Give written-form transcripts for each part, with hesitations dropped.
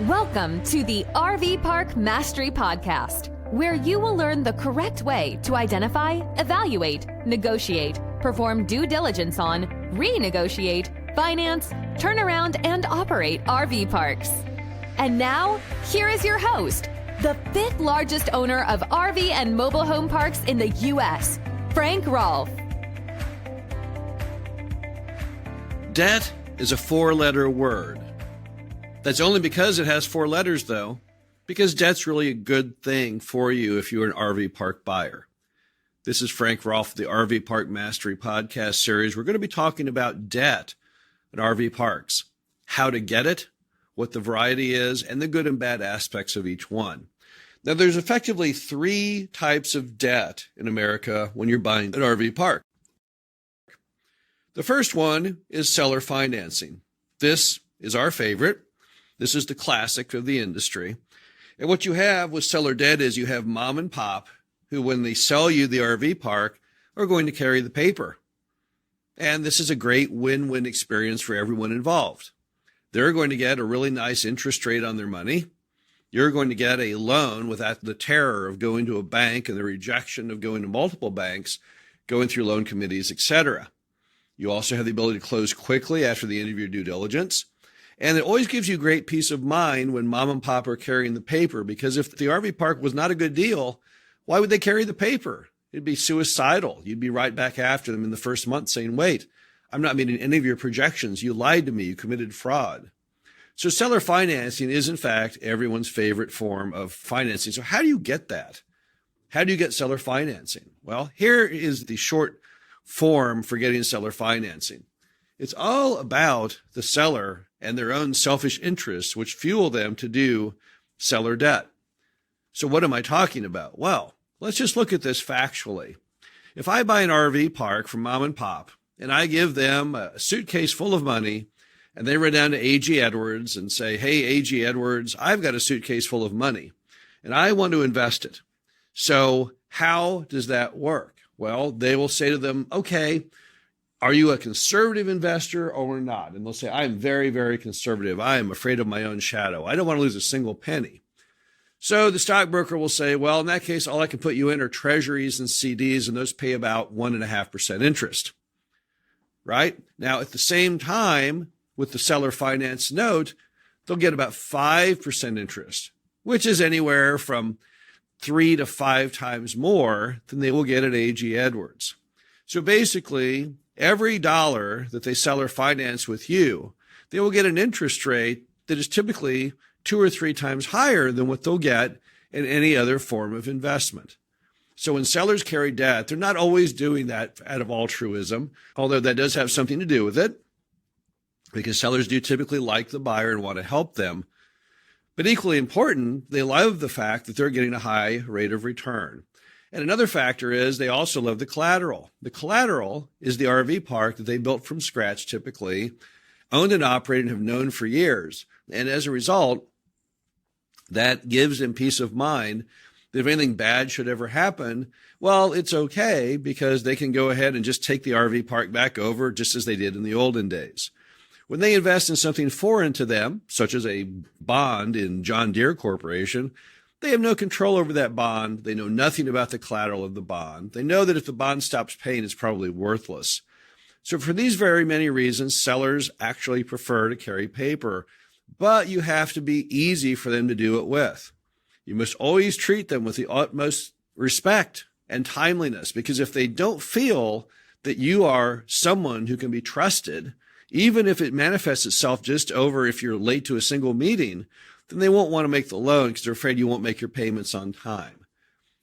Welcome to the RV Park Mastery Podcast, where you will learn the correct way to identify, evaluate, negotiate, perform due diligence on, renegotiate, finance, turn around, and operate RV parks. And now, here is your host, the fifth largest owner of RV and mobile home parks in the U.S., Frank Rolfe. Debt is a four-letter word. That's only because it has four letters, though, because debt's really a good thing for you if you're an RV park buyer. This is Frank Rolfe, the RV Park Mastery Podcast series. We're going to be talking about debt at RV parks, how to get it, what the variety is, and the good and bad aspects of each one. Now, there's effectively three types of debt in America when you're buying an RV park. The first one is seller financing. This is our favorite. This is the classic of the industry. And what you have with seller debt is you have mom and pop who, when they sell you the RV park, are going to carry the paper. And this is a great win-win experience for everyone involved. They're going to get a really nice interest rate on their money. You're going to get a loan without the terror of going to a bank and the rejection of going to multiple banks, going through loan committees, etc. You also have the ability to close quickly after the end of your due diligence. And it always gives you great peace of mind when mom and pop are carrying the paper, because if the RV park was not a good deal, why would they carry the paper? It'd be suicidal. You'd be right back after them in the first month saying, wait, I'm not meeting any of your projections. You lied to me. You committed fraud. So seller financing is, in fact, everyone's favorite form of financing. So how do you get that? How do you get seller financing? Well, here is the short form for getting seller financing. It's all about the seller and their own selfish interests, which fuel them to do seller debt. So what am I talking about? Well, let's just look at this factually. If I buy an RV park from mom and pop, and I give them a suitcase full of money, and they run down to A.G. Edwards and say, hey, A.G. Edwards, I've got a suitcase full of money, and I want to invest it. So how does that work? Well, they will say to them, okay, are you a conservative investor or not? And they'll say, I'm very, very conservative. I am afraid of my own shadow. I don't want to lose a single penny. So the stockbroker will say, well, in that case, all I can put you in are treasuries and CDs, and those pay about 1.5% interest, right? Now, at the same time, with the seller finance note, they'll get about 5% interest, which is anywhere from 3 to 5 times more than they will get at A.G. Edwards. So basically, every dollar that they seller finance with you, they will get an interest rate that is typically 2 or 3 times higher than what they'll get in any other form of investment. So when sellers carry debt, they're not always doing that out of altruism, although that does have something to do with it, because sellers do typically like the buyer and want to help them. But equally important, they love the fact that they're getting a high rate of return. And another factor is they also love the collateral. The collateral is the RV park that they built from scratch, typically, owned and operated and have known for years. And as a result, that gives them peace of mind that if anything bad should ever happen, well, it's okay because they can go ahead and just take the RV park back over just as they did in the olden days. When they invest in something foreign to them, such as a bond in John Deere Corporation, they have no control over that bond. They know nothing about the collateral of the bond. They know that if the bond stops paying, it's probably worthless. So for these very many reasons, sellers actually prefer to carry paper, but you have to be easy for them to do it with. You must always treat them with the utmost respect and timeliness, because if they don't feel that you are someone who can be trusted, even if it manifests itself just over if you're late to a single meeting, then they won't want to make the loan because they're afraid you won't make your payments on time.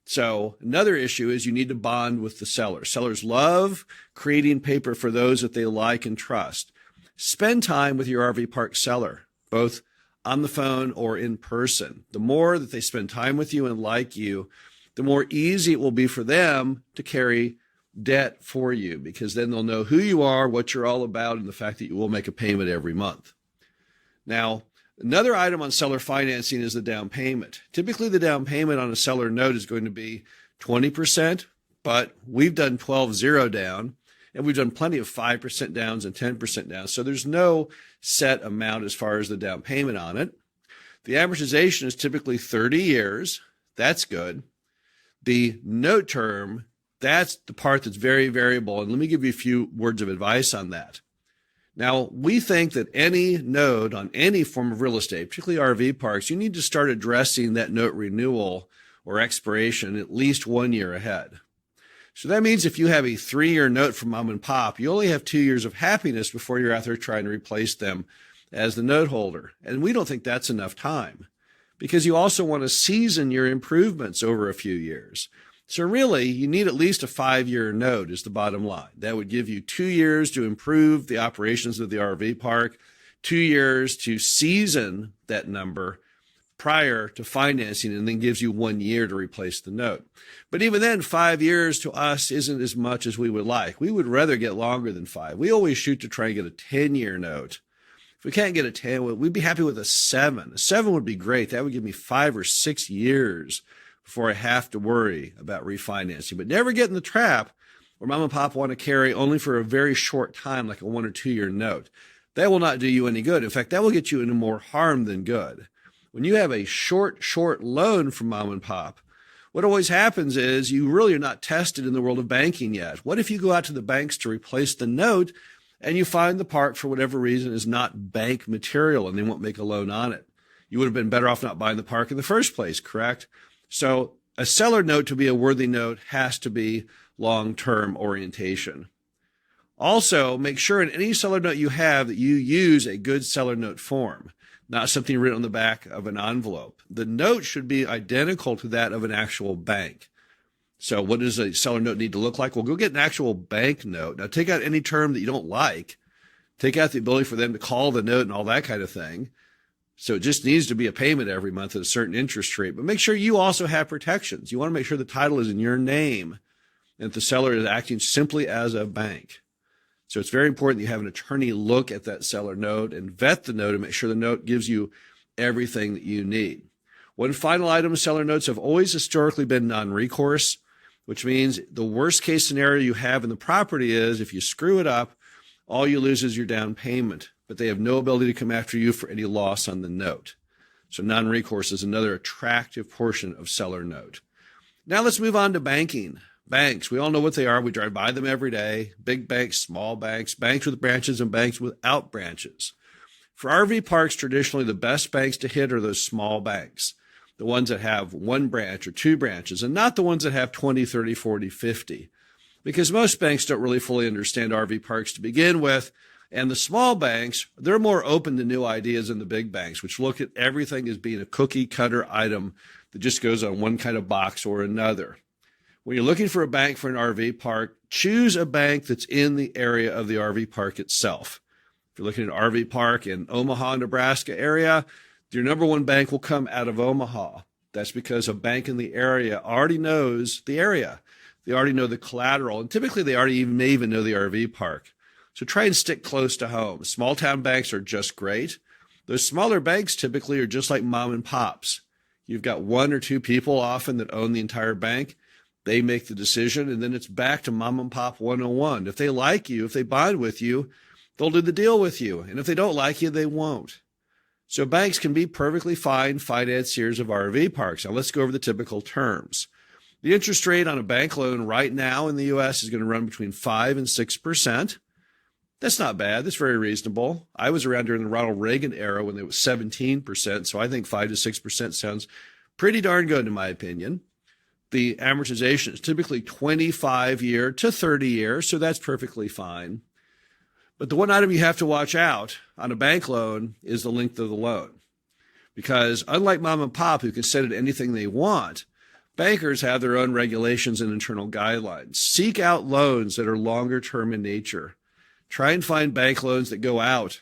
So another issue is you need to bond with the seller. Sellers love creating paper for those that they like and trust. Spend time with your RV park seller, both on the phone or in person. The more that they spend time with you and like you, the more easy it will be for them to carry debt for you, because then they'll know who you are, what you're all about, and the fact that you will make a payment every month. Now, another item on seller financing is the down payment. Typically, the down payment on a seller note is going to be 20%, but we've done 12-0 down, and we've done plenty of 5% downs and 10% downs. So there's no set amount as far as the down payment on it. The amortization is typically 30 years. That's good. The note term, that's the part that's very variable. And let me give you a few words of advice on that. Now, we think that any note on any form of real estate, particularly RV parks, you need to start addressing that note renewal or expiration at least 1 year ahead. So that means if you have a 3-year note from mom and pop, you only have 2 years of happiness before you're out there trying to replace them as the note holder. And we don't think that's enough time because you also want to season your improvements over a few years. So really, you need at least a 5-year note is the bottom line. That would give you 2 years to improve the operations of the RV park, 2 years to season that number prior to financing, and then gives you 1 year to replace the note. But even then, 5 years to us isn't as much as we would like. We would rather get longer than 5. We always shoot to try and get a 10-year note. If we can't get a 10, we'd be happy with a 7. A 7 would be great. That would give me 5 or 6 years before I have to worry about refinancing. But never get in the trap where mom and pop want to carry only for a very short time, like a 1 or 2 year note. That will not do you any good. In fact, that will get you into more harm than good. When you have a short loan from mom and pop, what always happens is you really are not tested in the world of banking yet. What if you go out to the banks to replace the note and you find the park for whatever reason is not bank material and they won't make a loan on it? You would have been better off not buying the park in the first place, correct? So a seller note to be a worthy note has to be long-term orientation. Also, make sure in any seller note you have that you use a good seller note form, not something written on the back of an envelope. The note should be identical to that of an actual bank. So what does a seller note need to look like? Well, go get an actual bank note. Now take out any term that you don't like. Take out the ability for them to call the note and all that kind of thing. So it just needs to be a payment every month at a certain interest rate. But make sure you also have protections. You want to make sure the title is in your name and that the seller is acting simply as a bank. So it's very important that you have an attorney look at that seller note and vet the note and make sure the note gives you everything that you need. One final item, seller notes have always historically been non-recourse, which means the worst case scenario you have in the property is if you screw it up, all you lose is your down payment, but they have no ability to come after you for any loss on the note. So non-recourse is another attractive portion of seller note. Now let's move on to banking. Banks, we all know what they are. We drive by them every day. Big banks, small banks, banks with branches and banks without branches. For RV parks, traditionally the best banks to hit are those small banks, the ones that have 1 branch or 2 branches, and not the ones that have 20, 30, 40, 50. Because most banks don't really fully understand RV parks to begin with. And the small banks, they're more open to new ideas than the big banks, which look at everything as being a cookie cutter item that just goes on one kind of box or another. When you're looking for a bank for an RV park, choose a bank that's in the area of the RV park itself. If you're looking at an RV park in Omaha, Nebraska area, your number 1 bank will come out of Omaha. That's because a bank in the area already knows the area. They already know the collateral, and typically they may even know the RV park. So try and stick close to home. Small town banks are just great. Those smaller banks typically are just like mom and pops. You've got 1 or 2 people often that own the entire bank. They make the decision, and then it's back to mom and pop 101. If they like you, if they bond with you, they'll do the deal with you. And if they don't like you, they won't. So banks can be perfectly fine financiers of RV parks. Now let's go over the typical terms. The interest rate on a bank loan right now in the U.S. is going to run between 5 and 6%. That's not bad. That's very reasonable. I was around during the Ronald Reagan era when it was 17%. So I think 5 to 6% sounds pretty darn good in my opinion. The amortization is typically 25-year to 30-year, so that's perfectly fine. But the one item you have to watch out on a bank loan is the length of the loan. Because unlike mom and pop who can set it anything they want, bankers have their own regulations and internal guidelines. Seek out loans that are longer term in nature. Try and find bank loans that go out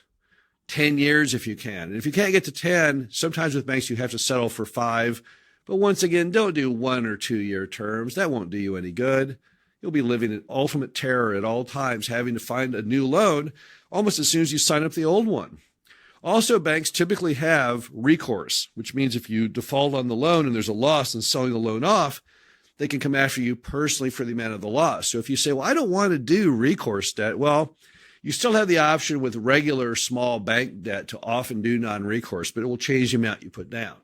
10 years if you can. And if you can't get to 10, sometimes with banks you have to settle for 5. But once again, don't do 1 or 2 year terms. That won't do you any good. You'll be living in ultimate terror at all times, having to find a new loan almost as soon as you sign up the old one. Also, banks typically have recourse, which means if you default on the loan and there's a loss in selling the loan off, they can come after you personally for the amount of the loss. So if you say, well, I don't want to do recourse debt, well, You still have the option with regular small bank debt to often do non-recourse, but it will change the amount you put down.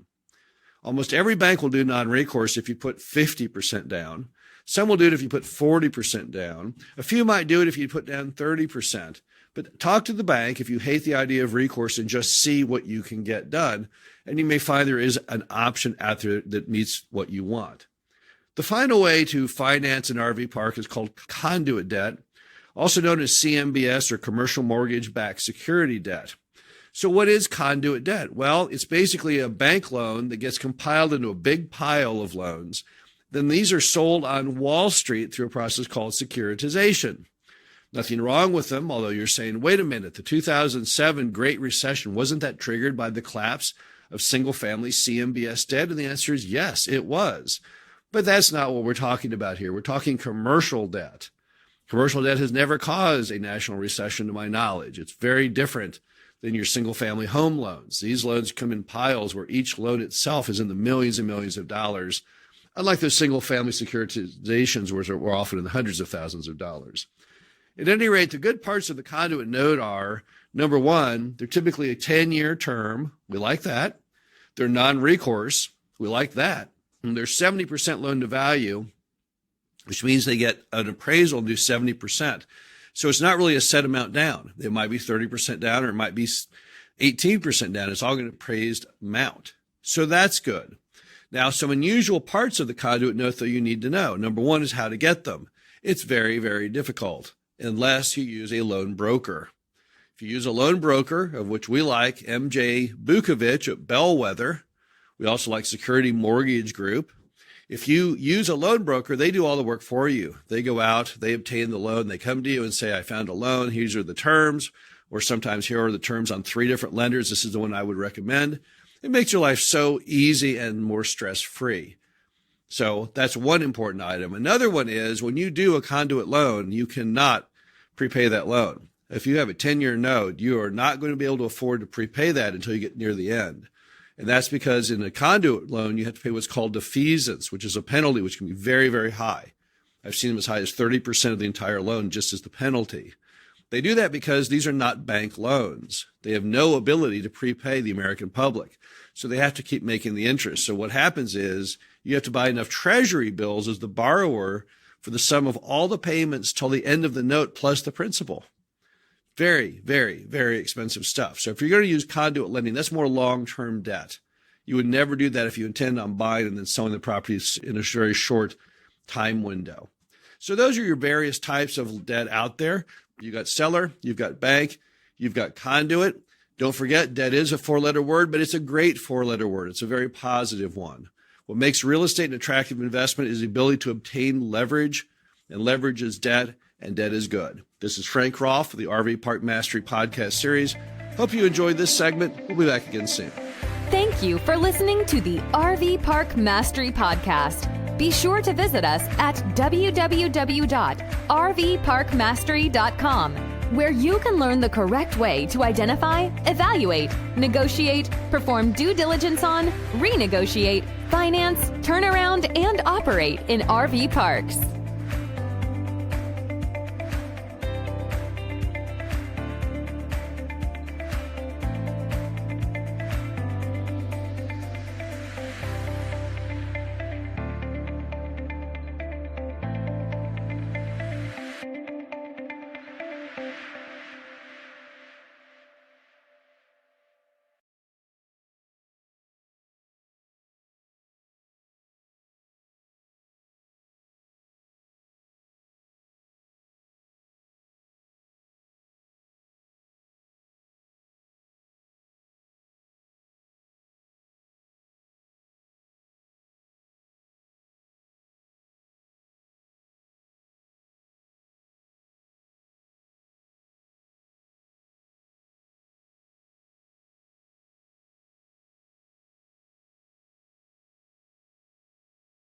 Almost every bank will do non-recourse if you put 50% down. Some will do it if you put 40% down. A few might do it if you put down 30%. But talk to the bank if you hate the idea of recourse and just see what you can get done. And you may find there is an option out there that meets what you want. The final way to finance an RV park is called conduit debt, also known as CMBS or commercial mortgage-backed security debt. So what is conduit debt? Well, it's basically a bank loan that gets compiled into a big pile of loans. Then these are sold on Wall Street through a process called securitization. Nothing wrong with them, although you're saying, wait a minute, the 2007 Great Recession, wasn't that triggered by the collapse of single-family CMBS debt? And the answer is yes, it was. But that's not what we're talking about here. We're talking commercial debt. Commercial debt has never caused a national recession to my knowledge. It's very different than your single-family home loans. These loans come in piles where each loan itself is in the millions and millions of dollars, unlike those single-family securitizations, which are often in the hundreds of thousands of dollars. At any rate, the good parts of the conduit note are, number one, they're typically a 10-year term. We like that. They're non-recourse. We like that. And they're 70% loan to value, which means they get an appraisal and do 70%. So it's not really a set amount down. It might be 30% down or it might be 18% down. It's all going to appraised amount. So that's good. Now, some unusual parts of the conduit note that you need to know. Number one is how to get them. It's very, very difficult unless you use a loan broker. If you use a loan broker, of which we like MJ Bukovich at Bellwether, we also like Security Mortgage Group. If you use a loan broker, they do all the work for you. They go out, they obtain the loan, they come to you and say, I found a loan, these are the terms, or sometimes here are the terms on 3 different lenders. This is the one I would recommend. It makes your life so easy and more stress-free. So that's one important item. Another one is when you do a conduit loan, you cannot prepay that loan. If you have a 10-year note, you are not going to be able to afford to prepay that until you get near the end. And that's because in a conduit loan, you have to pay what's called defeasance, which is a penalty which can be very, very high. I've seen them as high as 30% of the entire loan just as the penalty. They do that because these are not bank loans. They have no ability to prepay the American public. So they have to keep making the interest. So what happens is you have to buy enough treasury bills as the borrower for the sum of all the payments till the end of the note plus the principal. Very, very, very expensive stuff. So if you're going to use conduit lending, that's more long-term debt. You would never do that if you intend on buying and then selling the properties in a very short time window. So those are your various types of debt out there. You've got seller, you've got bank, you've got conduit. Don't forget, debt is a 4-letter word, but it's a great 4-letter word. It's a very positive one. What makes real estate an attractive investment is the ability to obtain leverage, and leverage is debt, and debt is good. This is Frank Rolfe of the RV Park Mastery podcast series. Hope you enjoyed this segment. We'll be back again soon. Thank you for listening to the RV Park Mastery podcast. Be sure to visit us at www.rvparkmastery.com, where you can learn the correct way to identify, evaluate, negotiate, perform due diligence on, renegotiate, finance, turn around, and operate in RV parks.